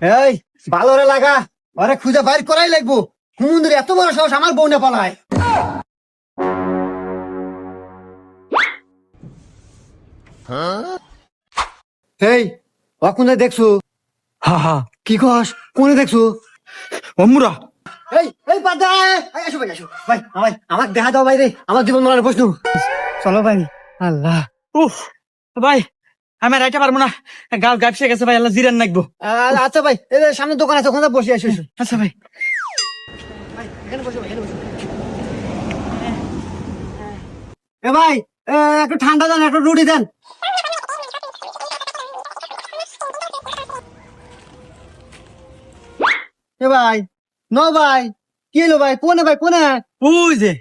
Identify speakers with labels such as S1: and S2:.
S1: এই ভালো রে লাগা, ওরে খুঁজে বাইর করাই লাগবো। হুমুন্দির এত বড় সাহস আমার বউ না পালায়। এই অকুনে দেখছো?
S2: হা হা
S1: কি কস? কোনে দেখছো?
S2: অমুরা
S1: এই বাদ দে, আসো ভাই, আসো ভাই, আমাকে দেখা দাও ভাই রে, আমার জীবন মরণের প্রশ্ন। চলো ভাই। আল্লাহ।
S2: উফ ভাই আমি আর আইতে পারবো না, গাল গাপসে গেছে ভাই, আল্লাহ জিরান নাকবো।
S1: আচ্ছা ভাই, এই যে সামনে দোকান আছে, ওখানে বসে আসো।
S2: আচ্ছা ভাই।
S1: এখানে বসো ভাই, এখানে বসো। এ ভাই, একটু ঠান্ডা দেন, একটু রুটি দেন। এ ভাই, ন ভাই, কি হলো ভাই? কোনে ভাই, কোনে?
S2: ওই যে